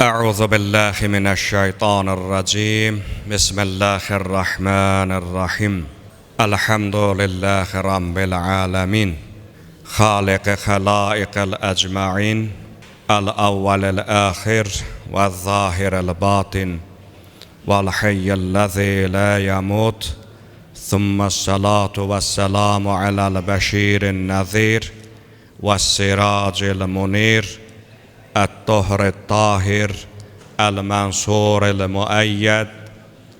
أعوذ بالله من الشيطان الرجيم بسم الله الرحمن الرحيم الحمد لله رب العالمين خالق خلائق الأجمعين الأول الآخر والظاهر الباطن والحي الذي لا يموت ثم الصلاة والسلام على البشير النذير والسراج المنير الطهر الطاهر المنصور المؤيد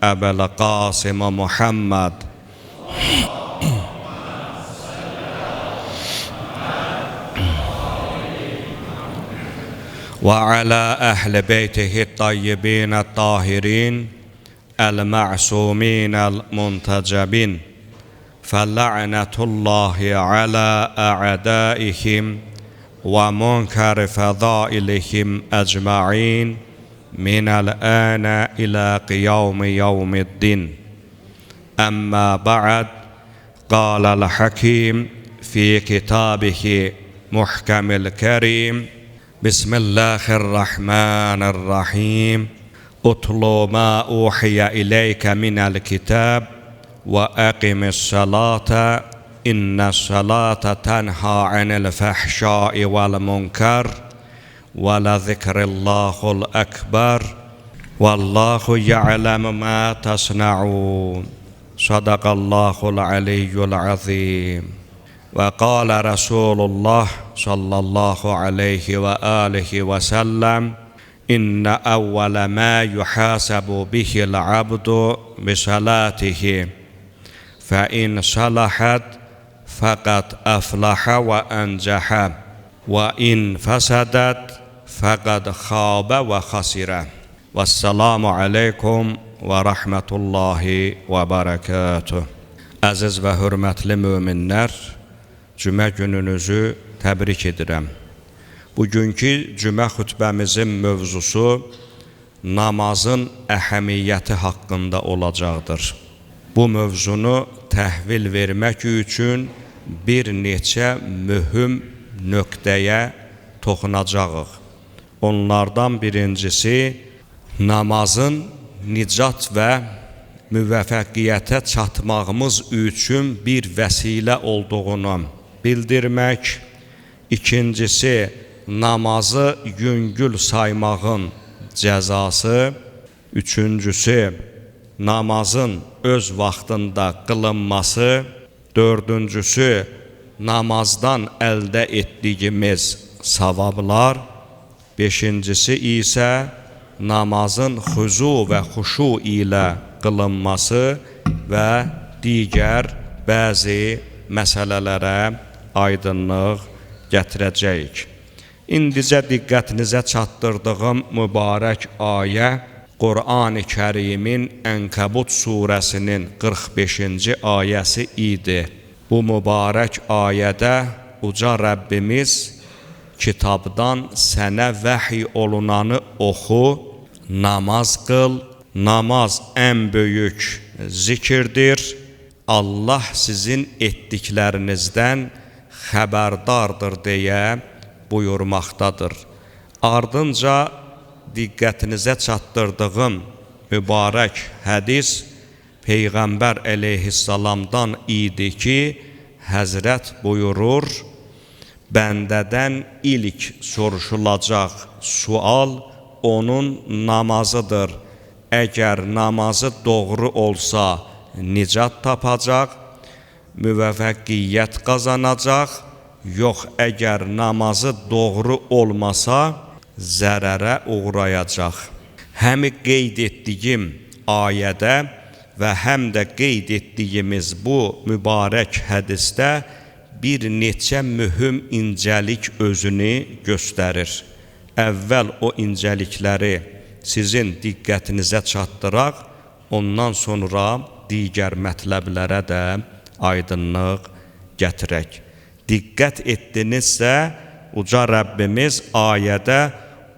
أبي القاسم محمد وعلى أهل بيته الطيبين الطاهرين المعصومين المنتجبين فلعنة الله على أعدائهم ومنكر فضائلهم أجمعين من الآن إلى يوم الدين. أما بعد، قال الحكيم في كتابه محكم الكريم: بسم الله الرحمن الرحيم اتل ما أوحي إليك من الكتاب وأقم الصلاة إن الصلاة تنهى عن الفحشاء والمنكر ولذكر الله الأكبر والله يعلم ما تصنعون صدق الله العلي العظيم. وقال رسول الله صلى الله عليه وآله وسلم: إن أول ما يحاسب به العبد بصلاته فإن صلحت فقد أفلح وأنجح وإن فسدت فقد خاب وخسر. والسلام عليكم ورحمة الله وبركاته. Əziz və hörmətli möminlər, cümə gününüzü təbrik edirəm. Bugünkü cümə xutbəmizin mövzusu namazın əhəmiyyəti haqqında olacaqdır. Bu mövzunu təhvil vermək üçün bir neçə mühüm nöqtəyə toxunacağıq. Onlardan birincisi, namazın nicat və müvəffəqiyyətə çatmağımız üçün bir vəsilə olduğunu bildirmək. İkincisi, namazı yüngül saymağın cəzası. Üçüncüsü, namazın öz vaxtında qılınması. Dördüncüsü, namazdan əldə etdiyimiz savablar. Beşincisi isə namazın xuzu və xuşu ilə qılınması və digər bəzi məsələlərə aydınlıq gətirəcəyik. İndicə diqqətinizə çatdırdığım mübarək ayə Qur'an-ı Kərimin Ənkəbut surəsinin 45-ci ayəsi idi. Bu mübarək ayədə uca Rəbbimiz kitabdan sənə vəhy olunanı oxu, namaz qıl, namaz ən böyük zikirdir, Allah sizin etdiklərinizdən xəbərdardır deyə buyurmaqdadır. Ardınca diqqətinizə çatdırdığım mübarək hədis Peyğəmbər əleyhissalamdan idi ki, Həzrət buyurur: bəndədən ilk soruşulacaq sual onun namazıdır. Əgər namazı doğru olsa nicat tapacaq, müvəffəqiyyət qazanacaq, yox əgər namazı doğru olmasa zərərə uğrayacaq. Həm qeyd etdiyim ayədə və həm də qeyd etdiyimiz bu mübarək hədisdə bir neçə mühüm incəlik özünü göstərir. Əvvəl o incəlikləri sizin diqqətinizə çatdıraq, ondan sonra digər mətləblərə də aydınlıq gətirək. Diqqət etdinizsə, uca Rəbbimiz ayədə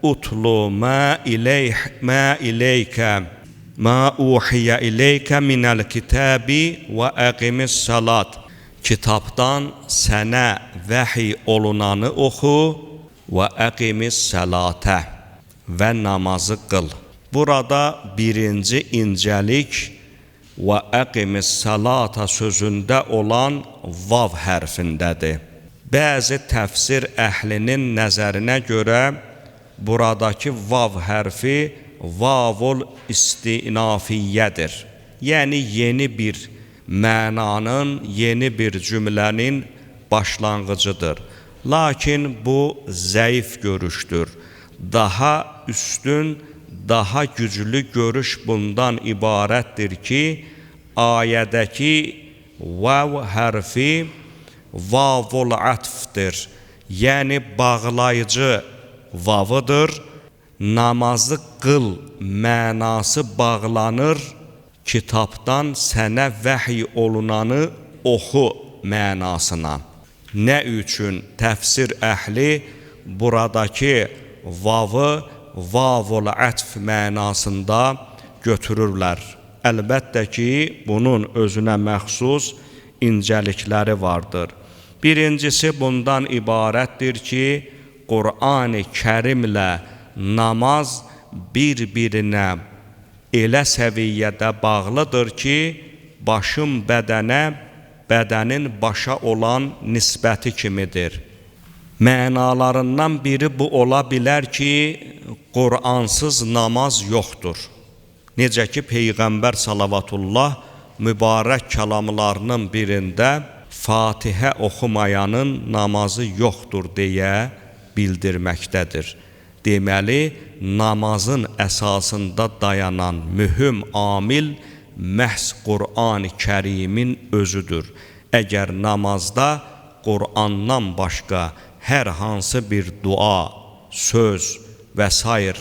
utlu ma ileykə ma uhiyə ileykə minəl kitabi və əqimis salat. Kitabdan sənə vəhy olunanı oxu və əqimis salata. və namazı qıl. Burada birinci incəlik və əqimis salata sözündə olan vav hərfindədir. Bəzi təfsir əhlinin nəzərinə görə buradakı vav hərfi vavul istinafiyyədir. Yəni yeni bir mənanın, yeni bir cümlənin başlanğıcıdır. Lakin bu zəif görüşdür. Daha üstün, daha güclü görüş bundan ibarətdir ki, ayədəki vav hərfi vavul atfdır. Yəni bağlayıcı vavıdır. Namazı qıl mənası bağlanır. Kitabdan sənə vəhy olunanı oxu mənasına. Nə üçün təfsir əhli buradakı vavı vavul atf mənasında götürürlər? Əlbəttə ki, bunun özünə məxsus incəlikləri vardır. Birincisi bundan ibarətdir ki, Qur'an-ı Kərimlə namaz bir-birinə elə səviyyədə bağlıdır ki, başın bədənə, bədənin başa olan nisbəti kimidir. Mənalarından biri bu ola bilər ki, Qur'ansız namaz yoxdur. Necə ki, Peyğəmbər salavatullah mübarək kəlamlarının birində Fatihə oxumayanın namazı yoxdur deyə bildirməkdədir. Deməli, namazın əsasında dayanan mühüm amil məhz Qur'an-ı Kərimin özüdür. Əgər namazda Qur'andan başqa hər hansı bir dua, söz və s.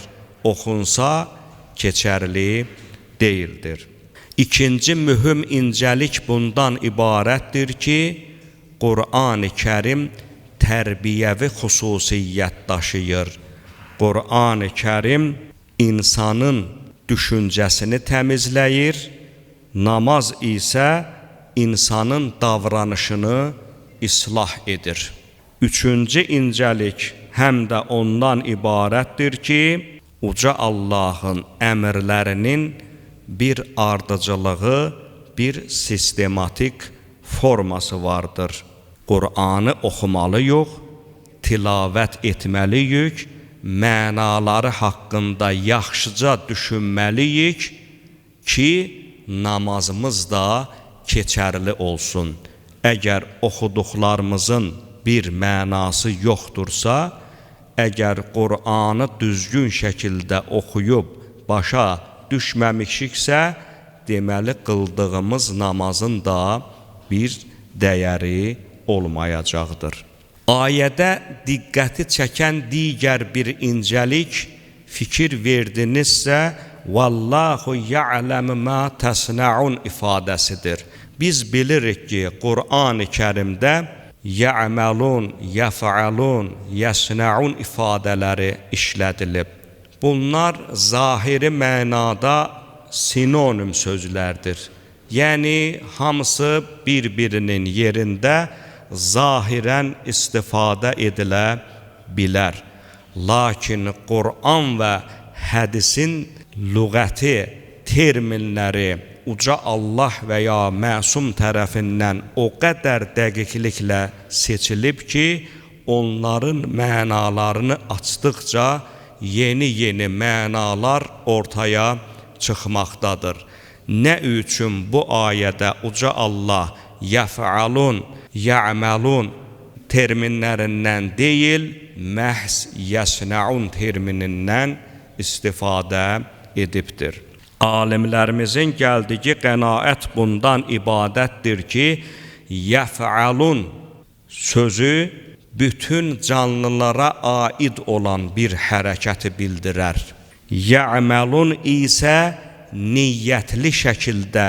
oxunsa, keçərli deyildir. İkinci mühüm incəlik bundan ibarətdir ki, Qur'an-ı Kərim tərbiyəvi xüsusiyyət daşıyır. Qur'an-ı Kərim insanın düşüncəsini təmizləyir, namaz isə insanın davranışını islah edir. Üçüncü incəlik həm də ondan ibarətdir ki, Uca Allahın əmrlərinin bir ardıcılığı, bir sistematik forması vardır. Qur'anı oxumalıyıq, tilavət etməliyik, mənaları haqqında yaxşıca düşünməliyik ki, namazımız da keçərli olsun. Əgər oxuduqlarımızın bir mənası yoxdursa, əgər Qur'anı düzgün şəkildə oxuyub başa düşməmişiksə, deməli qıldığımız namazın da bir dəyəri olmayacaqdır. Ayədə diqqəti çəkən digər bir incəlik, fikir verdinizsə, Vallahu ya'lemu ma tasna'un ifadəsidir. Biz bilirik ki, Qur'an-ı Kərimdə ya'malun, yaf'alun, yasna'un ifadələri işlədilib. Bunlar zahiri mənada sinonim sözlərdir. Yəni, hamısı bir-birinin yerində zahirən istifadə edilə bilər. Lakin Qur'an və hədisin lüğəti, terminləri Uca Allah və ya məsum tərəfindən o qədər dəqiqliklə seçilib ki, onların mənalarını açdıqca yeni mənalar ortaya çıxmaqdadır. Nə üçün bu ayədə Uca Allah yəf'alun, ya'malun terminlərindən deyil, məhz yəsna'un terminindən istifadə edibdir. Alimlərimizin gəldiyi qənaət bundan ibadətdir ki, yəf'alun sözü bütün canlılara aid olan bir hərəkəti bildirər. Ya'malun isə niyyətli şəkildə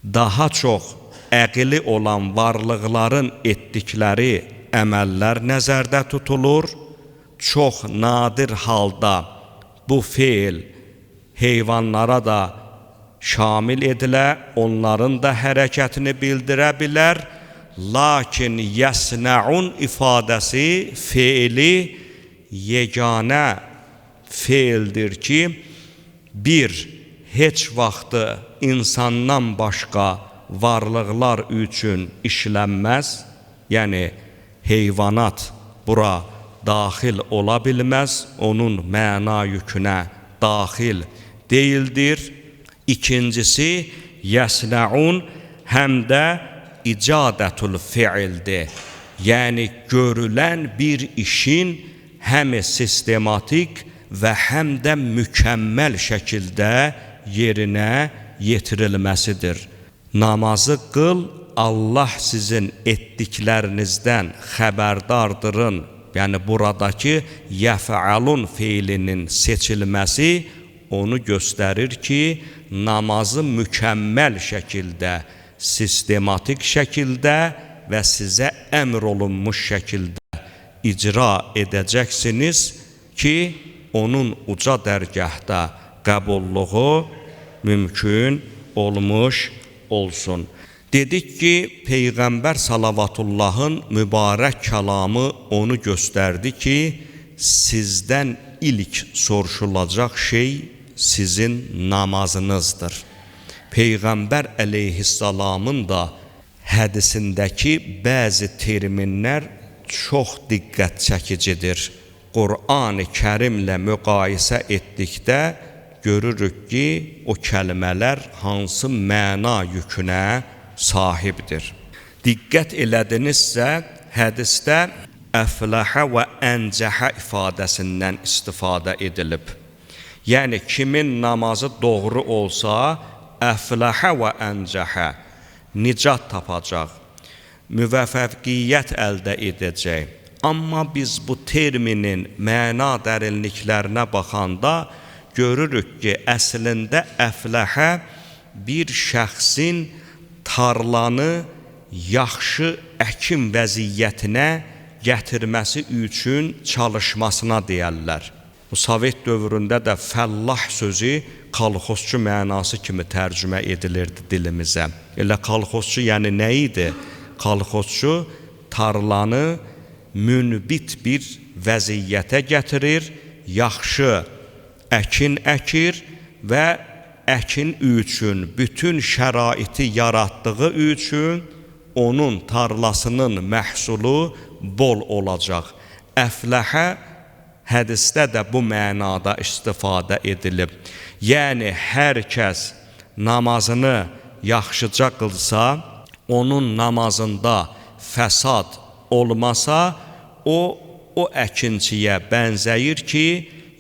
daha çox əqli olan varlıqların etdikləri əməllər nəzərdə tutulur. Çox nadir halda bu feil heyvanlara da şamil edilə, onların da hərəkətini bildirə bilər. Lakin yəsna'un ifadəsi feili yeganə feildir ki, bir, heç vaxtı insandan başqa varlıqlar üçün işlənməz, yəni heyvanat bura daxil ola bilməz, onun məna yükünə daxil deyildir. İkincisi, yəsnəun həm də icadətul fiildir. Yəni görülən bir işin həm sistematik və həm də mükəmməl şəkildə yerinə yetirilməsidir. Namazı qıl, Allah sizin etdiklərinizdən xəbərdardırın. Yəni buradakı yəf'alun feilinin seçilməsi onu göstərir ki, namazı mükəmməl şəkildə, sistematik şəkildə və sizə əmr olunmuş şəkildə icra edəcəksiniz ki, onun uca dərgahda qəbulluğu mümkün olmuş olsun. Dedik ki, Peyğəmbər Salavatullahın mübarək kəlamı onu göstərdi ki, sizdən ilk soruşulacaq şey sizin namazınızdır. Peyğəmbər əleyhissalamın da hədisindəki bəzi terminlər çox diqqət çəkicidir. Qur'an-ı Kərimlə müqayisə etdikdə görürük ki, o kəlmələr hansı məna yükünə sahibdir. Diqqət elədinizsə, hədisdə əfləhə və əncəhə ifadəsindən istifadə edilib. Yəni, kimin namazı doğru olsa, əfləhə və əncəhə, nicat tapacaq, müvəffəqiyyət əldə edəcək. Amma biz bu terminin məna dərinliklərinə baxanda görürük ki, əslində əfləhə bir şəxsin tarlanı yaxşı əkin vəziyyətinə gətirməsi üçün çalışmasına deyərlər. Bu Sovet dövründə də fəllah sözü kolxozçu mənası kimi tərcümə edilirdi dilimizə. Elə kolxozçu yəni nə idi? Kolxozçu tarlanı münbit bir vəziyyətə gətirir, yaxşı əkin əkir və əkin üçün bütün şəraiti yaratdığı üçün onun tarlasının məhsulu bol olacaq. Əfləhə hədisdə də bu mənada istifadə edilib. Yəni, hər kəs namazını yaxşıca qılsa, onun namazında fəsad olmasa, o əkinçiyə bənzəyir ki,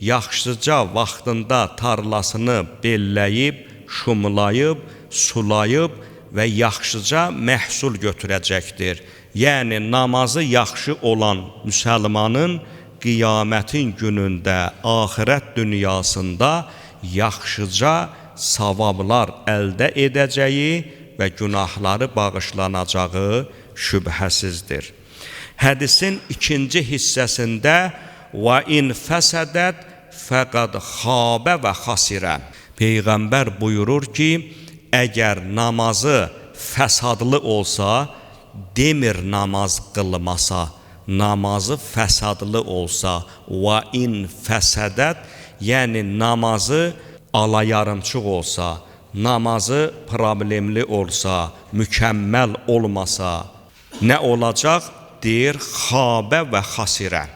yaxşıca vaxtında tarlasını belləyib, şumlayıb, sulayıb və yaxşıca məhsul götürəcəkdir. Yəni, namazı yaxşı olan müsəlmanın qiyamətin günündə, axirət dünyasında yaxşıca savablar əldə edəcəyi və günahları bağışlanacağı şübhəsizdir. Hədisin ikinci hissəsində və in fəsədət fəqad xabə və xasirə. Peyğəmbər buyurur ki, əgər namazı fəsadlı olsa, demir namaz qılmasa, namazı fəsadlı olsa, və in fəsədət, yəni namazı alayarımçıq olsa, namazı problemli olsa, mükəmməl olmasa, nə olacaq? Deyir, xabə və xasirə.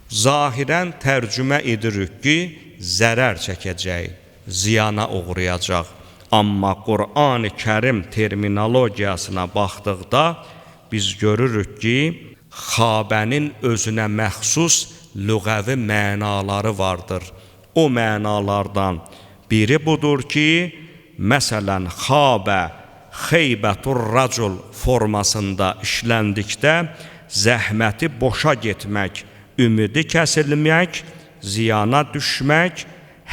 Zahirən tərcümə edirik ki, zərər çəkəcək, ziyana uğrayacaq. Amma Qur'an-ı Kərim terminologiyasına baxdıqda biz görürük ki, xabənin özünə məxsus lüğəvi mənaları vardır. O mənalardan biri budur ki, məsələn, xabə, xeybətur racul formasında işləndikdə zəhməti boşa getmək, ümidi kəsilmək, ziyana düşmək,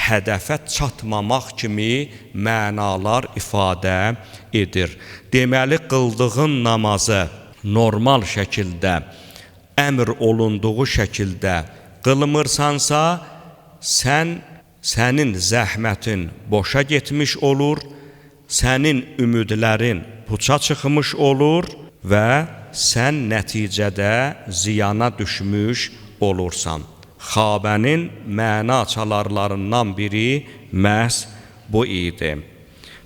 hədəfə çatmamaq kimi mənalar ifadə edir. Deməli, qıldığın namazı normal şəkildə, əmr olunduğu şəkildə qılmırsansa, sənin zəhmətin boşa getmiş olur, sənin ümidlərin puça çıxmış olur və sən nəticədə ziyana düşmüş olursan. Xabənin məna çalarlarından biri məhz bu idi.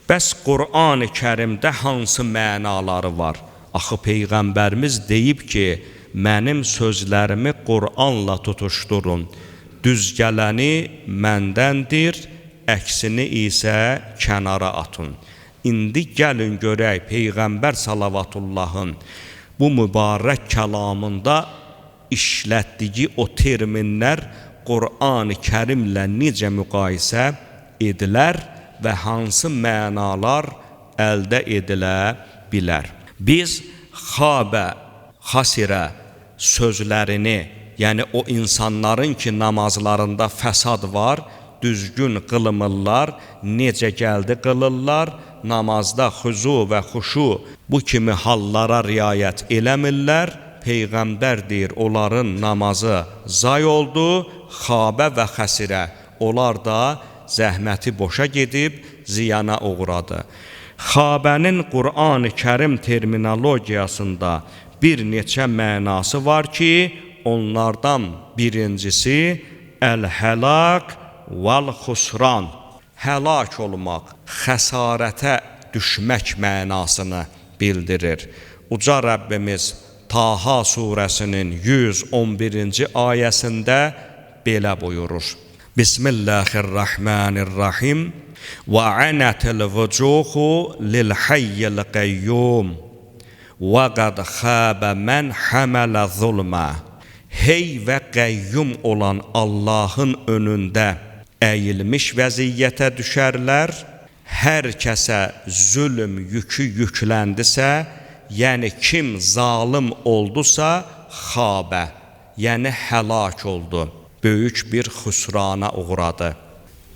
Bəs Qur'an-ı Kərimdə hansı mənaları var? Axı Peyğəmbərimiz deyib ki, mənim sözlərimi Qur'anla tutuşdurun. Düz gələni məndəndir, əksini isə kənara atın. İndi gəlin görək Peyğəmbər salavatullahın bu mübarək kəlamında işlətdiyi o terminlər Qur'an-ı Kərimlə necə müqayisə edilər və hansı mənalar əldə edilə bilər. Biz xabə, xasirə sözlərini, yəni o insanların ki namazlarında fəsad var, düzgün qılmırlar, necə gəldi qılırlar, namazda xuzu və xuşu bu kimi hallara riayət eləmirlər. Peyğəmbər deyir, onların namazı zay oldu, xabə və xəsirə. Onlar da zəhməti boşa gedib, ziyana uğradı. Xabənin Qur'an-ı Kərim terminologiyasında bir neçə mənası var ki, onlardan birincisi əl-həlak vəl-xusran. Həlak olmaq, xəsarətə düşmək mənasını bildirir. Uca Rəbbimiz Taha surəsinin 111-ci ayəsində belə buyurur. Bismillahirrahmanirrahim. Və anatil vucuhu lil hayyil qayyum. Və qad xaba men hamala zulma. Hey və qayyum olan Allahın önündə əyilmiş vəziyyətə düşərlər. Hər kəsə zülm yükü yükləndisə, yəni kim zalim oldusa, xabə, yəni həlak oldu, böyük bir xüsrana uğradı.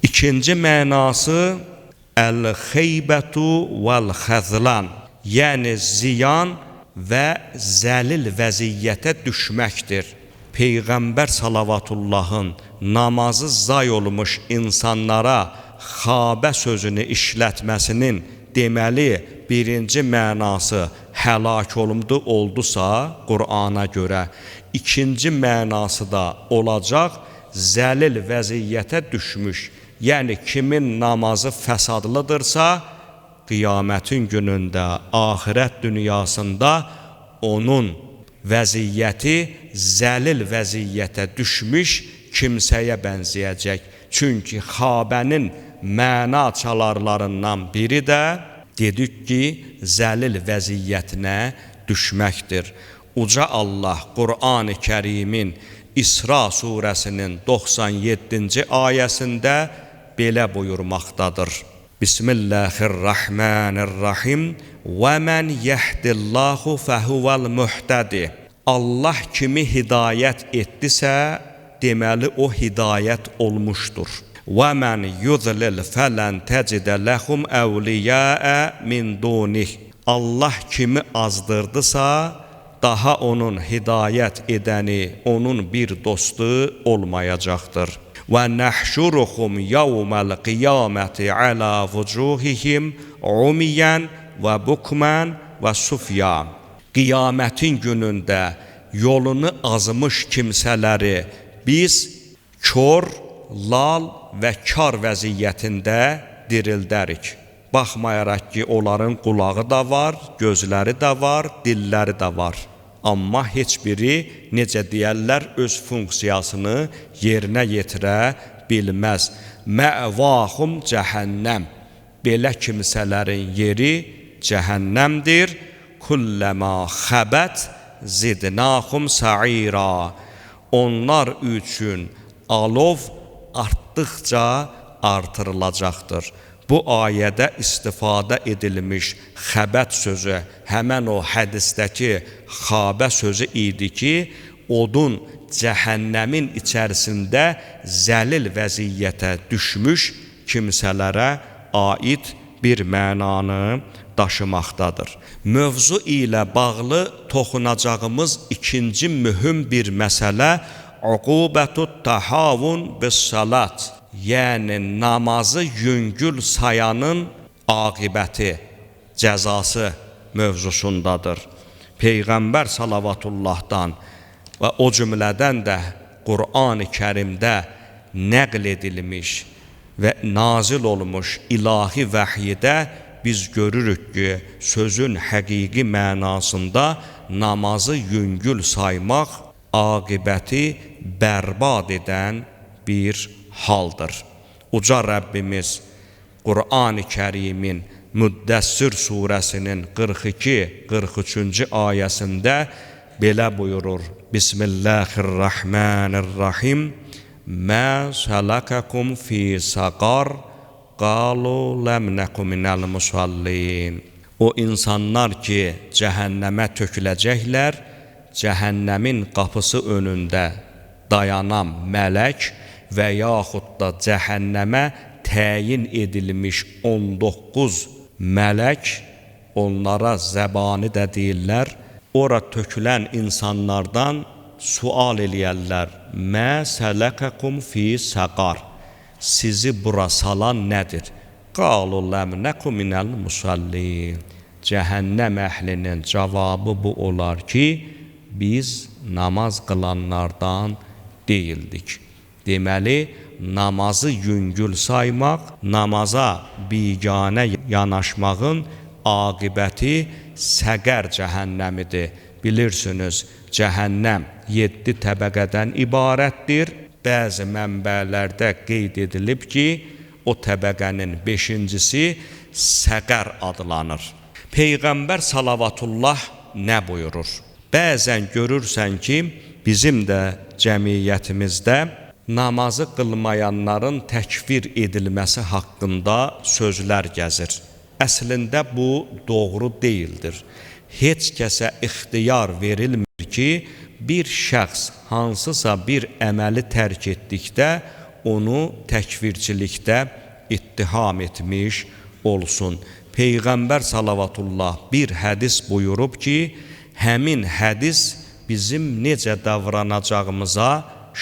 İkinci mənası əl-xeybətu vəl-xəzlan, yəni ziyan və zəlil vəziyyətə düşməkdir. Peyğəmbər salavatullahın namazı zay olmuş insanlara xabə sözünü işlətməsinin deməli birinci mənası həlak oldusa Qur'ana görə, ikinci mənası da olacaq zəlil vəziyyətə düşmüş, yəni kimin namazı fəsadlıdırsa, qiyamətin günündə, axirət dünyasında onun vəziyyəti zəlil vəziyyətə düşmüş kimsəyə bənzəyəcək. Çünki xabənin məna çalarlarından biri də dedik ki, zəlil vəziyyətinə düşməkdir. Uca Allah Qur'an-ı Kərimin İsra surəsinin 97-ci ayəsində belə buyurmaqdadır. Bismillahirrahmanirrahim. Və mən yehdillahu fəhuvel muhtədi. Allah kimi hidayət etdisə, deməli o hidayət olmuşdur. Və mən yudlil fələn təcidə ləhum əvliyəə min dunih. Allah kimi azdırdısa, daha onun hidayət edəni, onun bir dostu olmayacaqdır. Və nəhşuruhum yawmal qiyaməti alə vucuhihim umiyən və bukmən və sufya. Qiyamətin günündə yolunu azmış kimsələri biz kör, lal və kar vəziyyətində dirildərik. Baxmayaraq ki, onların qulağı da var, gözləri də var, dilləri də var. Amma heç biri, necə deyərlər, öz funksiyasını yerinə yetirə bilməz. Məvahum cəhənnəm. Belə kimsələrin yeri cəhənnəmdir. Kulləmə xəbət zidnahum sa'ira. Onlar üçün alov artdıqca artırılacaqdır. Bu ayədə istifadə edilmiş xəbət sözü həmən o hədisdəki xabə sözü idi ki, odun cəhənnəmin içərisində zəlil vəziyyətə düşmüş kimsələrə aid bir mənanı daşımaqdadır. Mövzu ilə bağlı toxunacağımız ikinci mühüm bir məsələ uqubətut tahavun bis-salat, yəni namazı yüngül sayanın aqibəti, cəzası mövzusundadır. Peyğəmbər salavatullahdan və o cümlədən də Qur'an-ı Kərimdə nəql edilmiş və nazil olmuş ilahi vəhiydə biz görürük ki, sözün həqiqi mənasında namazı yüngül saymaq aqibəti bərbad edən bir haldır. Uca Rəbbimiz Qur'an-ı Kərimin Müddəssir surəsinin 42-43-cü ayəsində belə buyurur. Bismillahirrahmanirrahim. Mə sələkəkum fi səqar, qalu ləm nəku minəl musallin. O insanlar ki, cəhənnəmə töküləcəklər, cəhənnəmin qapısı önündə dayanan mələk və yaxud da cəhənnəmə təyin edilmiş 19 mələk onlara zəbani də deyirlər. Ora tökülən insanlardan sual eləyərlər. Mə sələkəkum fi səqar. Sizi bura salan nədir? Qalu ləm nəku minəl musallin. Cəhənnəm əhlinin cavabı bu olar ki, biz namaz qılanlardan deyildik. Deməli, namazı yüngül saymaq, namaza biganə yanaşmağın aqibəti səqər cəhənnəmidir. Bilirsiniz, cəhənnəm 7 təbəqədən ibarətdir. Bəzi mənbələrdə qeyd edilib ki, o təbəqənin 5-incisi səqər adlanır. Peyğəmbər salavatullah nə buyurur? Bəzən görürsən ki, bizim də cəmiyyətimizdə namazı qılmayanların təkfir edilməsi haqqında sözlər gəzir. Əslində bu doğru deyildir. Heç kəsə ixtiyar verilmir ki, bir şəxs hansısa bir əməli tərk etdikdə onu təkfirçilikdə ittiham etmiş olsun. Peyğəmbər salavatullah bir hədis buyurub ki, həmin hədis bizim necə davranacağımıza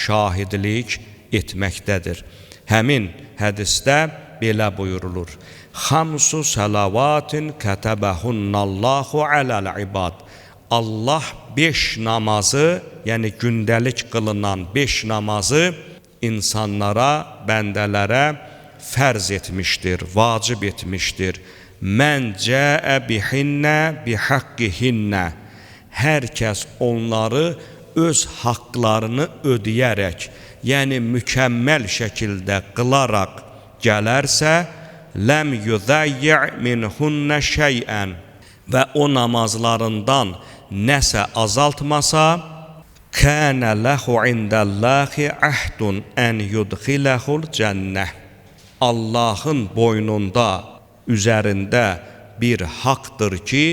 şahidlik etməkdədir. Həmin hədisdə belə buyurulur. Xamsu salavatin kətəbəhunnallahu aləl ibad. Allah 5 namazı, yəni gündəlik qılınan 5 namazı insanlara, bəndələrə fərz etmişdir, vacib etmişdir. Mən cəə bihinnə bihaqqihinnə. Hər kəs onları öz haqlarını ödəyərək, yəni mükəmməl şəkildə qılaraq gələrsə, ləm yuzayyi' minhunnə şey'ən və o namazlarından nəsə azaltmasa, kənə ləhu indəllahi əhdun ən yudxiləhul cənnəh. Allahın boynunda, üzərində bir haqdır ki,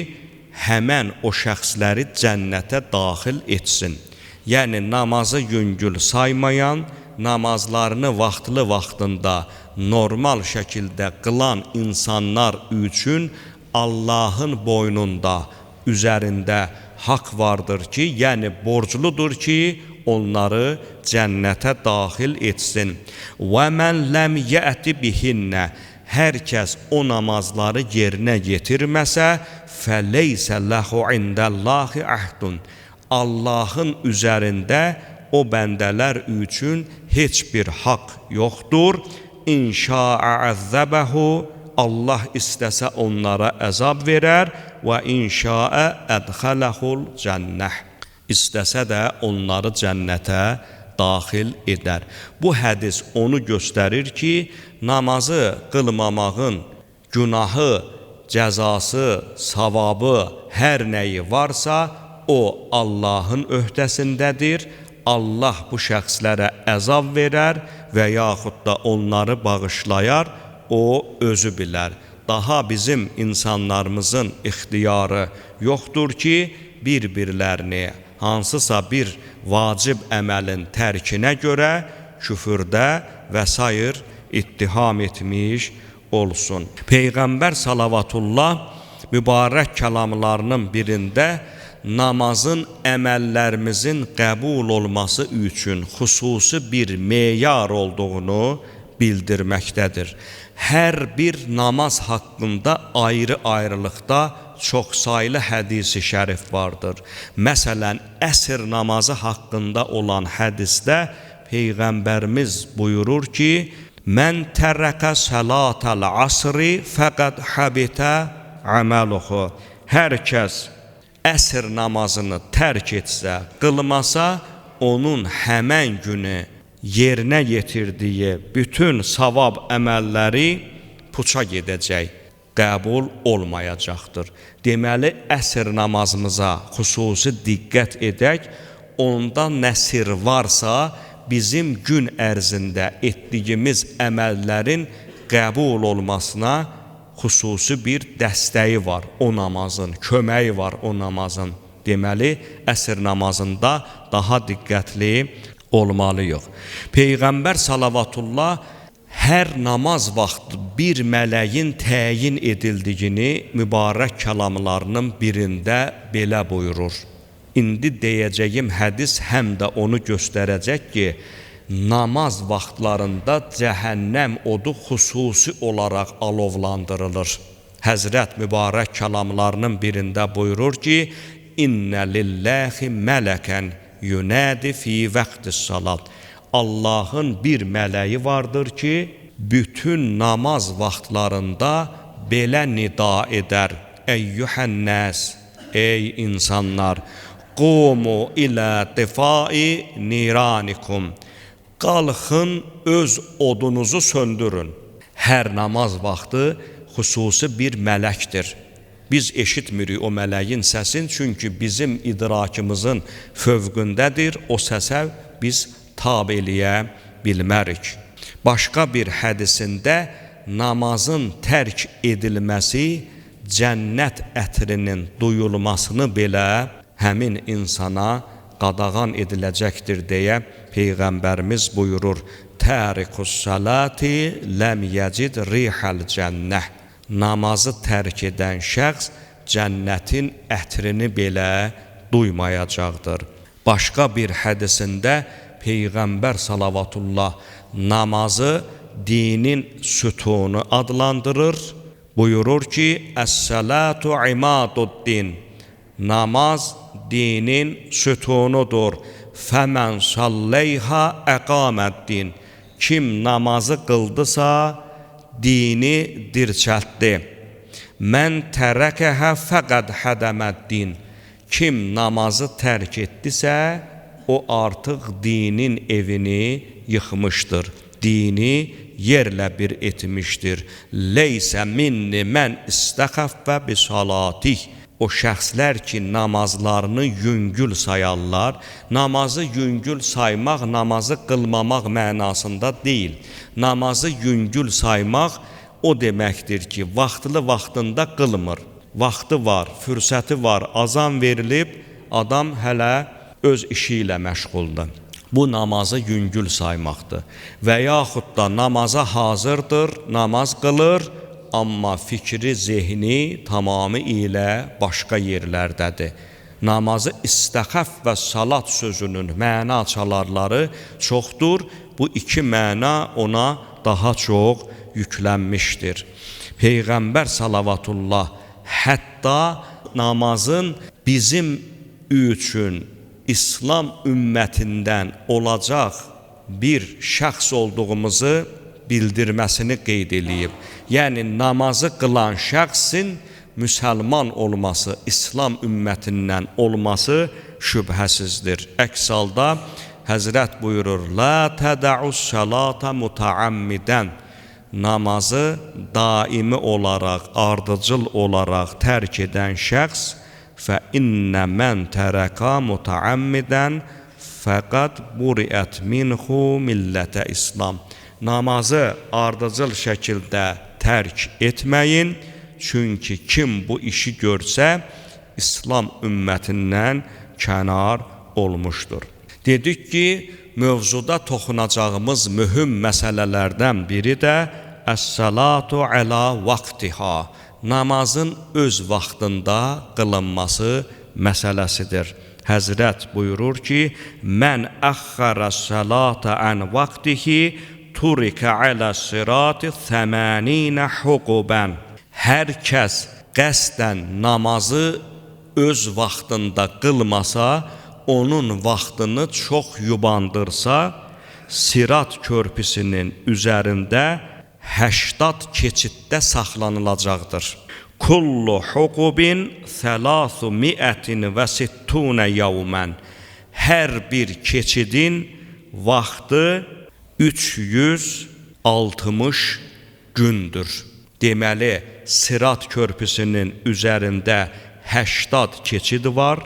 həmən o şəxsləri cənnətə daxil etsin. Yəni namazı yüngül saymayan, namazlarını vaxtında normal şəkildə qılan insanlar üçün Allahın boynunda, üzərində haqq vardır ki, yəni borcludur ki, onları cənnətə daxil etsin. Və mən ləm yəti bihinnə. Hər kəs o namazları yerinə yetirməsə, fəleysə ləhu indəllahi əhdun. Allahın üzərində o bəndələr üçün heç bir haqq yoxdur. İnşa'a əzzəbəhu, Allah istəsə onlara əzab verər və inşa'a ədxələhul cənnəh. İstəsə də onları cənnətə daxil edər. Bu hədis onu göstərir ki, namazı qılmamağın günahı, cəzası, savabı, hər nəyi varsa, o Allahın öhdəsindədir. Allah bu şəxslərə əzab verər və yaxud da onları bağışlayar, o özü bilər. Daha bizim insanlarımızın ixtiyarı yoxdur ki, bir-birlərini hansısa bir vacib əməlin tərkinə görə küfürdə və sair ittiham etmiş olsun. Peyğəmbər salavatullah mübarək kəlamlarının birində namazın əməllərimizin qəbul olması üçün xüsusi bir meyar olduğunu bildirməkdədir. Hər bir namaz haqqında ayrı-ayrılıqda çoxsaylı hədisi şərif vardır. Məsələn, əsr namazı haqqında olan hədisdə Peyğəmbərimiz buyurur ki, mən tərrəkə salatal asri fəqəd habitə əməluhu. Hər kəs əsr namazını tərk etsə, qılmasa, onun həmən günü yerinə yetirdiyi bütün savab əməlləri puça gedəcək, qəbul olmayacaqdır. Deməli, əsr namazımıza xüsusi diqqət edək, onda nə sir varsa, bizim gün ərzində etdiyimiz əməllərin qəbul olmasına xüsusi bir dəstəyi var o namazın, köməyi var o namazın. Deməli, əsr namazında daha diqqətli olmalıyıq. Peyğəmbər salavatullah hər namaz vaxtı bir mələyin təyin edildiyini mübarək kəlamlarının birində belə buyurur. İndi deyəcəyim hədis həm də onu göstərəcək ki, namaz vaxtlarında cəhənnəm odu xüsusi olaraq alovlandırılır. Həzrət mübarək kəlamlarının birində buyurur ki, İnnə lillahi mələkən yunədi fi vaxtis salat. Allahın bir mələyi vardır ki, bütün namaz vaxtlarında belə nida edər. Eyyuhənnəs, ey insanlar, qumu ilə tifai niranikum. Qalxın, öz odunuzu söndürün. Hər namaz vaxtı xüsusi bir mələkdir. Biz eşitmirik o mələyin səsin, çünki bizim idrakımızın fövqündədir, o səsə biz tab eləyə bilmərik. Başqa bir hədisində namazın tərk edilməsi cənnət ətrinin duyulmasını belə həmin insana qadağan ediləcəkdir deyə Peyğəmbərimiz buyurur. Tərikus salati ləm yəcid rihəl cənnəh. Namazı tərk edən şəxs cənnətin ətrini belə duymayacaqdır. Başqa bir hədisində Peyğəmbər salavatullah namazı dinin sütunu adlandırır. Buyurur ki, Əs-salatu imaduddin. Namaz dinin sütunudur. Fəmən salleyha əqaməddin. Kim namazı qıldısa, dini dirçəltdi. Mən tərəkəhə fəqəd hədəməddin. Kim namazı tərk etdisə, o artıq dinin evini yıxmışdır. Dini yerlə bir etmişdir. Leysə minni mən istəxəffə bi salatih. O şəxslər ki, namazlarını yüngül sayarlar, namazı yüngül saymaq, namazı qılmamaq mənasında deyil. Namazı yüngül saymaq o deməkdir ki, vaxtında qılmır. Vaxtı var, fürsəti var, azan verilib, adam hələ öz işi ilə məşğuldur. Bu namazı yüngül saymaqdır. Və yaxud da namaza hazırdır, namaz qılır, amma fikri, zehni tamamı ilə başqa yerlərdədir. Namazı istəxəf və salat sözünün məna çalarları çoxdur. Bu iki məna ona daha çox yüklənmişdir. Peyğəmbər salavatullah hətta namazın bizim üçün İslam ümmətindən olacaq bir şəxs olduğumuzu bildirməsini qeyd eləyib. Yəni, namazı qılan şəxsin müsəlman olması, İslam ümmətindən olması şübhəsizdir. Əks halda Həzrət buyurur, La tədəus salata mutaammidən. Namazı daimi olaraq, ardıcıl olaraq tərk edən şəxs fə innə mən tərəqa mutaammidən fəqad buriət minhu millətə İslam. Namazı ardıcıl şəkildə tərk etməyin, çünki kim bu işi görsə, İslam ümmətindən kənar olmuşdur. Dedik ki, mövzuda toxunacağımız mühüm məsələlərdən biri də Əs-salatu əla vaxtiha, namazın öz vaxtında qılınması məsələsidir. Həzrət buyurur ki, Mən əxxərə salata ən vaxtihi turikə alə sirati 80 huqubən. Hər kəs qəsdən namazı öz vaxtında qılmasa, onun vaxtını çox yubandırsa, Sirat körpüsünün üzərində 80 keçiddə saxlanılacaqdır. Kullu huqubin 360 yevmən. Hər bir keçidin vaxtı 360 gündür. Deməli, Sirat körpüsünün üzərində 80 keçid var.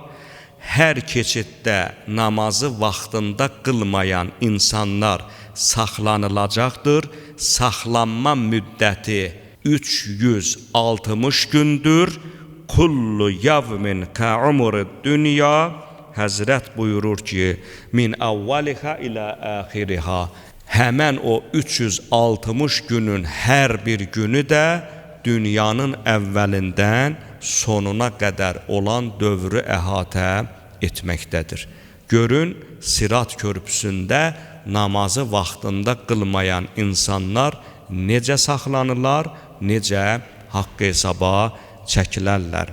Hər keçiddə namazı vaxtında qılmayan insanlar saxlanılacaqdır. Saxlanma müddəti 360 gündür. Kullu yevmin ka'umri dünya. Həzrət buyurur ki, min avvaliha ilə axiriha. Həmən o 360 günün hər bir günü də dünyanın əvvəlindən sonuna qədər olan dövrü əhatə etməkdədir. Görün, Sirat körpüsündə namazı vaxtında qılmayan insanlar necə saxlanırlar, necə haqq hesaba çəkilərlər.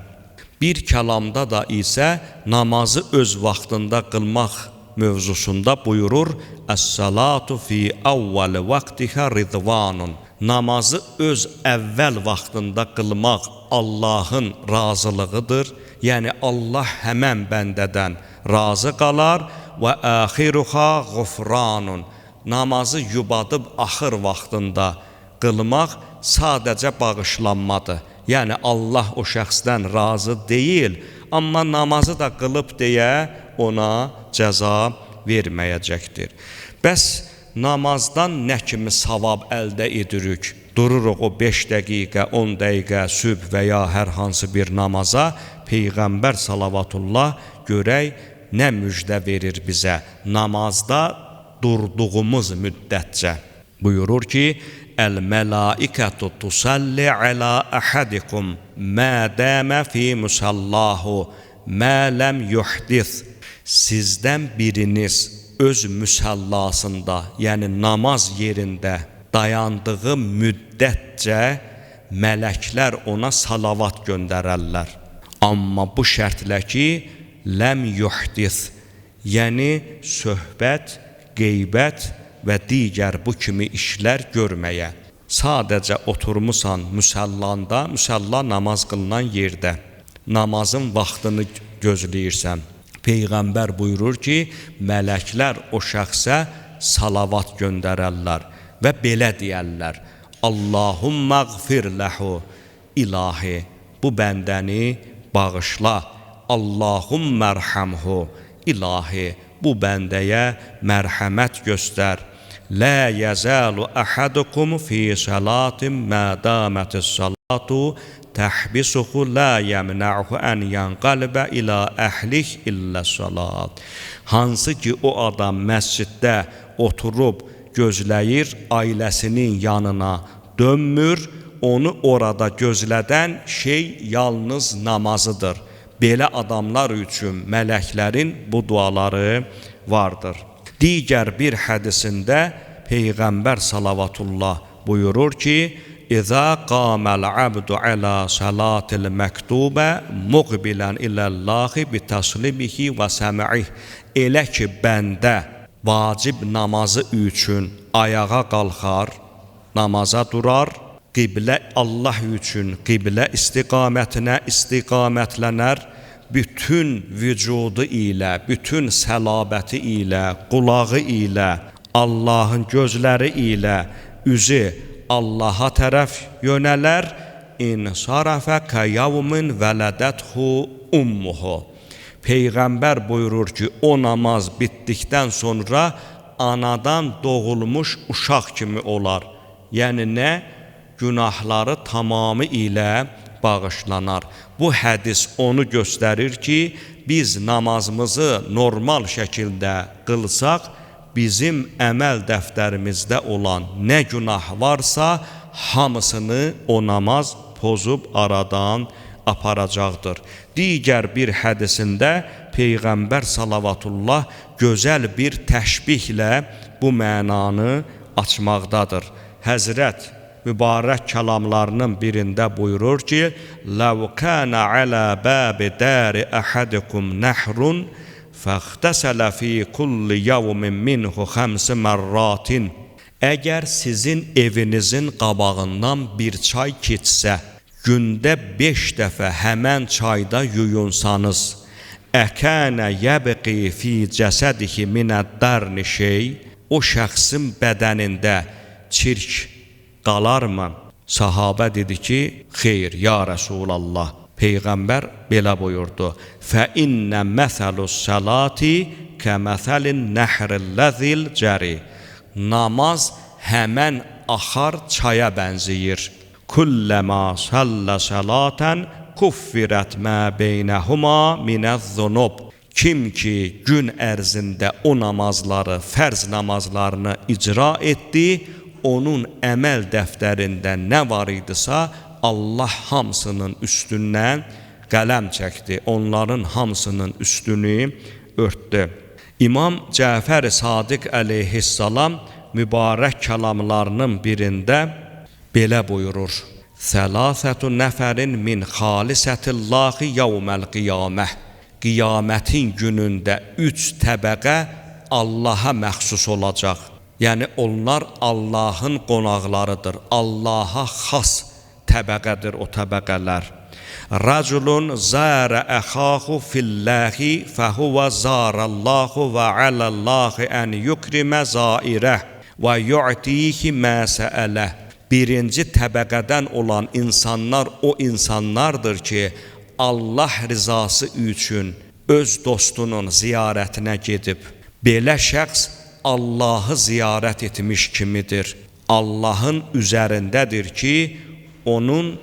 Bir kəlamda da isə namazı öz vaxtında qılmaq mövzusunda buyurur, Əs-salatu fi avval vaxtiha ridvanun. Namazı öz əvvəl vaxtında qılmaq Allahın razılığıdır. Yəni Allah həmən bəndədən razı qalar və axiruha ğufranun. Namazı yubadıb axır vaxtında qılmaq sadəcə bağışlanmadır. Yəni Allah o şəxsdən razı deyil, amma namazı da qılıb deyə ona cəza verməyəcəkdir. Bəs namazdan nə kimi savab əldə edirik? Dururuq o 5 dəqiqə, 10 dəqiqə sübh və ya hər hansı bir namaza, Peyğəmbər salavatullah görək nə müjdə verir bizə namazda durduğumuz müddətcə. Buyurur ki, Əl-mələikətü tusalli alə əhədikum mə dəmə fi musallahu mə ləm yuhdith. Sizdən biriniz öz müsallasında, yəni namaz yerində dayandığı müddətcə mələklər ona salavat göndərərlər. Amma bu şərtlə ki, ləm yuhdith, yəni söhbət, qeybət və digər bu kimi işlər görməyə. Sadəcə oturmusan müsallanda, müsalla namaz qılınan yerdə, namazın vaxtını gözləyirsən. Peyğəmbər buyurur ki, mələklər o şəxsə salavat göndərərlər və belə deyərlər, Allahummağfir ləhu, ilahi, bu bəndəni bağışla, Allahumma ərhamhu, ilahi, bu bəndəyə mərhəmət göstər. Lə yəzəlu əhədukum fi salatin mə damətis salatu təhbisuhu lə yəmnə'hu ən yanqalbə ilə əhlik illə salat. Hansı ki o adam məsciddə oturub gözləyir, ailəsinin yanına dönmür, onu orada gözlədən şey yalnız namazıdır. Belə adamlar üçün mələklərin bu duaları vardır. Digər bir hədisində Peyğəmbər salavatullah buyurur ki, İzə qaməl abdu alə salatil məktubə muqbilən illəllahi bitəslibihi və səm'ih. Elə ki bəndə vacib namazı üçün ayağa qalxar, namaza durar, qiblə Allah üçün qiblə istiqamətinə istiqamətlənər, bütün vücudu ilə, bütün səlabəti ilə, qulağı ilə, Allahın gözləri ilə üzü Allaha tərəf yönələr, insarafə kəyavmin vələdəthu ummuhu. Peyğəmbər buyurur ki, o namaz bitdikdən sonra anadan doğulmuş uşaq kimi olar. Yəni nə? Günahları tamamı ilə bağışlanar. Bu hədis onu göstərir ki, biz namazımızı normal şəkildə qılsaq, bizim əməl dəftərimizdə olan nə günah varsa, hamısını o namaz pozub aradan aparacaqdır. Digər bir hədisində Peyğəmbər salavatullah gözəl bir təşbihlə bu mənanı açmaqdadır. Həzrət mübarək kəlamlarının birində buyurur ki: "Lav kana ala babi dari ahadikum nahrun faghtasala fi kulli yawmin minhu 5 marratin." Əgər sizin evinizin qabağından bir çay keçsə, gündə 5 dəfə həmən çayda yuyunsanız, əkənə yəbqi fi cəsədihi minəd-darni şey, o şəxsin bədənində çirk qalarmı? Sahabə dedi ki, xeyr, ya Rəsulallah. Peyğəmbər belə buyurdu: "Fə innə məsəlus salati kəməsəlin nəhrillezil cəri." Namaz həmən axar çaya bənzəyir. "Kulləmə sallə salatan kuffirət mə beynəhuma minəz-zunub." Kim ki gün ərzində o namazları, fərz namazlarını icra etdi, onun əməl dəftərində nə var idisə, Allah hamısının üstündən qələm çəkdi, onların hamısının üstünü örtdü. İmam Cəfər Sadiq əleyhissalam mübarək kəlamlarının birində belə buyurur: "Səlasətü nəfərin min xalisətillahi yevməl qiyamə." Qiyamətin günündə 3 təbəqə Allaha məxsus olacaq. Yəni onlar Allahın qonaqlarıdır. Allaha xas təbəqədir o təbəqələr. Raculun zara axahu fillahi fahuva zarallahu və alallahi an yukrimə zairə və yu'tihi ma sa'alə. Birinci təbəqədən olan insanlar o insanlardır ki, Allah rızası üçün öz dostunun ziyarətinə gedib. Belə şəxs Allahı ziyarət etmiş kimidir. Allahın üzərindədir ki, onun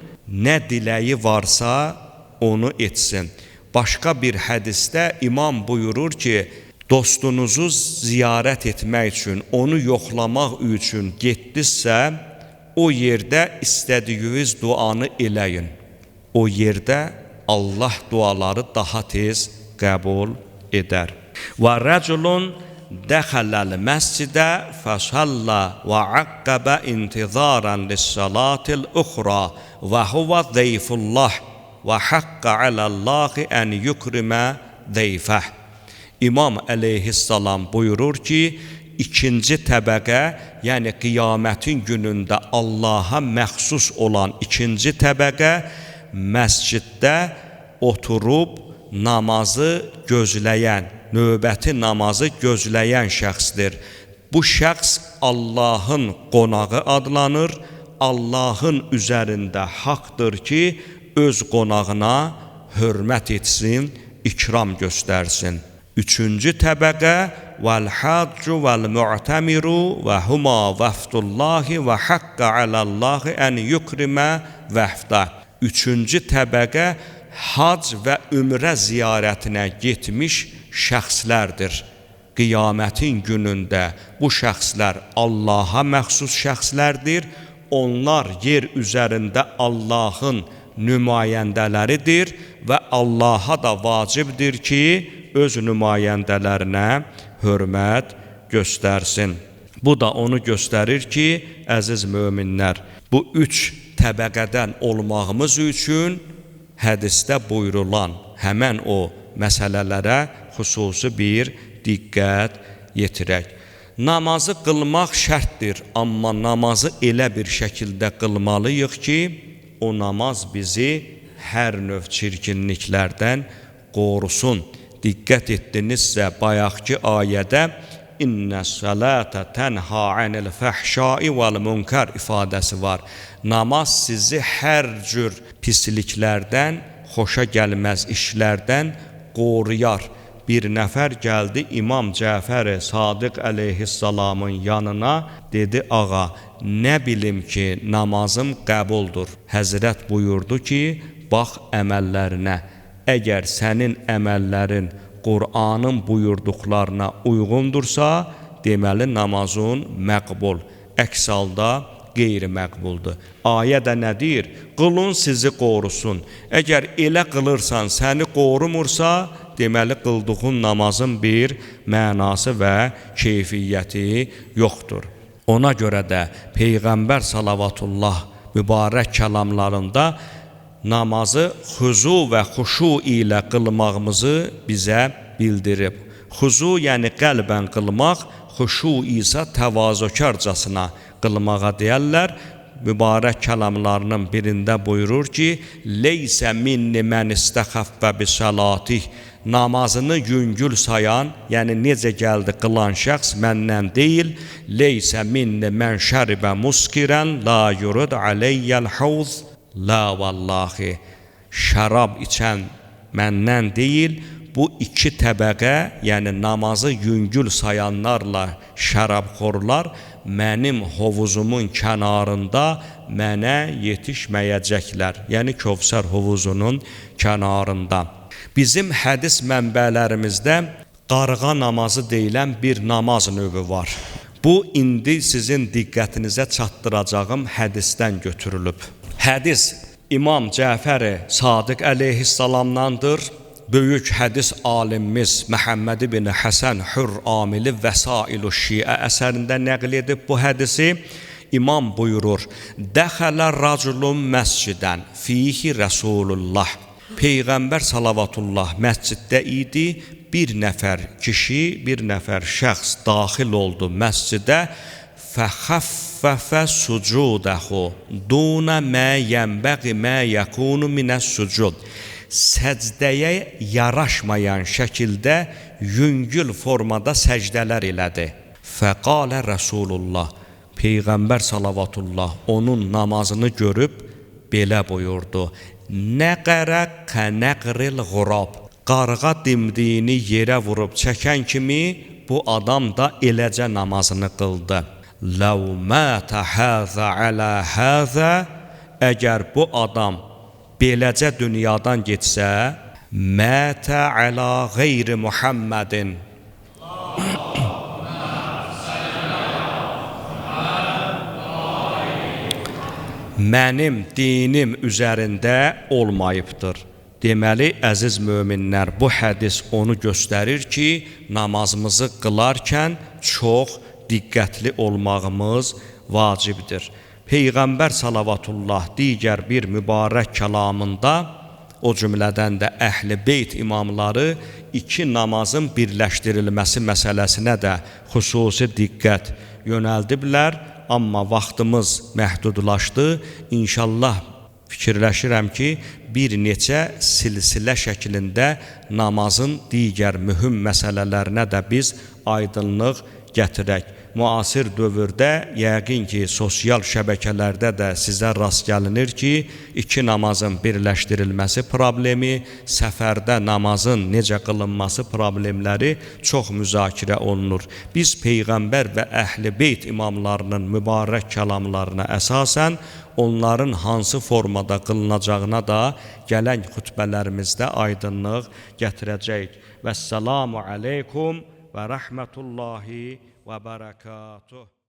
nə diləyi varsa onu etsin. Başqa bir hədisdə imam buyurur ki, dostunuzu ziyarət etmək üçün, onu yoxlamaq üçün getdinizsə, o yerdə istədiyiniz duanı eləyin. O yerdə Allah duaları daha tez qəbul edər. Və rəculun dəxələl məscidə fəsalla və əqqəbə intizaran lis-salatil uxra və huvə zeyfullah və haqqə aləllahi ən yukrimə zeyfəh. İmam əleyhissalam buyurur ki, ikinci təbəqə, yəni qiyamətin günündə Allaha məxsus olan ikinci təbəqə, məsciddə oturub namazı gözləyən, növbəti namazı gözləyən şəxsdir. Bu şəxs Allahın qonağı adlanır. Allahın üzərində haqdır ki, öz qonağına hörmət etsin, ikram göstərsin. Üçüncü təbəqə vəl-haccu vəl-mu'tamiru və huma vəfdullahi və haqqə aləllahi ən yukrimə vəfdə. Üçüncü təbəqə hac və ümrə ziyarətinə getmiş şəxslərdir. Qiyamətin günündə bu şəxslər Allaha məxsus şəxslərdir. Onlar yer üzərində Allahın nümayəndələridir və Allaha da vacibdir ki, öz nümayəndələrinə hörmət göstərsin. Bu da onu göstərir ki, əziz möminlər, bu 3 təbəqədən olmağımız üçün hədisdə buyurulan həmən o məsələlərə xüsusi bir diqqət yetirək. Namazı qılmaq şərtdir, amma namazı elə bir şəkildə qılmalıyıq ki, o namaz bizi hər növ çirkinliklərdən qorusun. Diqqət etdinizsə, bayaqki ayədə İnnəs-salata tənha anil fəhşai vəl-münkar ifadəsi var. Namaz sizi hər cür pisliklərdən, xoşa gəlməz işlərdən qoruyar. Bir nəfər gəldi İmam Cəfər Sadiq əleyhissalamın yanına, dedi: "Ağa, nə bilim ki, namazım qəbuldur." Həzrət buyurdu ki, bax əməllərinə. Əgər sənin əməllərin Qur'anın buyurduqlarına uyğundursa, deməli namazın məqbul. Əks halda qeyri-məqbuldur. Ayə də nə deyir? Qılın sizi qorusun. Əgər elə qılırsan, səni qorumursa, deməli qıldığın namazın bir mənası və keyfiyyəti yoxdur. Ona görə də Peyğəmbər salavatullah mübarək kəlamlarında namazı xuzu və xuşu ilə qılmağımızı bizə bildirib. Xuzu yəni qəlbən qılmaq, xuşu isə təvazökarcasına qılmağa deyərlər. Mübarək kəlamlarının birində buyurur ki, leysə minni mən istəxəffə bi salatih, namazını yüngül sayan, yəni necə gəldi qılan şəxs məndən deyil, leysə minni mən şəribə muskirən, la yurud aleyyəl havz, la vallahi, şərab içən məndən deyil, bu iki təbəqə, yəni namazı yüngül sayanlarla şərabxorlar mənim hovuzumun kənarında mənə yetişməyəcəklər. Yəni Kövsər hovuzunun kənarında. Bizim hədis mənbələrimizdə qarğa namazı deyilən bir namaz növü var. Bu indi sizin diqqətinizə çatdıracağım hədisdən götürülüb. Hədis İmam Cəfər-i Sadiq əleyhissalamdandır. Böyük hədis alimimiz Məhəmməd ibn Həsən Hür Amili Vəsail-u Şiə əsərində nəql edib bu hədisi. İmam buyurur, dəxələ raculun məscidən fihi Rəsulullah. Peyğəmbər salavatullah məsciddə idi, bir nəfər kişi, bir nəfər şəxs daxil oldu məscidə. Fəxəffəfə sucudəhu dunə mə yənbəği mə yəkunu minəs sucud. Səcdəyə yaraşmayan şəkildə yüngül formada səcdələr elədi. Fəqalə Rəsulullah, Peyğəmbər salavatullah onun namazını görüb belə buyurdu. Nəqərə qənəqrilğurab, qarğa dimdiyini yerə vurub çəkən kimi bu adam da eləcə namazını qıldı. Ləv mətə həzə ələ həzə, əgər bu adam beləcə dünyadan getsə, mətə ələ qeyri Muhammedin, mənim dinim üzərində olmayıbdır. Deməli, əziz möminlər, bu hədis onu göstərir ki, namazımızı qılarkən çox diqqətli olmağımız vacibdir. Peyğəmbər salavatullah digər bir mübarək kəlamında, o cümlədən də Əhl-i Beyt imamları iki namazın birləşdirilməsi məsələsinə də xüsusi diqqət yönəldiblər. Amma vaxtımız məhdudlaşdı. İnşallah fikirləşirəm ki, bir neçə silsilə şəklində namazın digər mühüm məsələlərinə də biz aydınlıq gətirək. Müasir dövrdə yəqin ki, sosial şəbəkələrdə də sizə rast gəlinir ki, iki namazın birləşdirilməsi problemi, səfərdə namazın necə qılınması problemləri çox müzakirə olunur. Biz Peyğəmbər və Əhl-i Beyt imamlarının mübarək kəlamlarına əsasən onların hansı formada qılınacağına da gələn xütbələrimizdə aydınlıq gətirəcəyik. Vəssalamu aleykum və rəhmətullahi və bərəkatuh.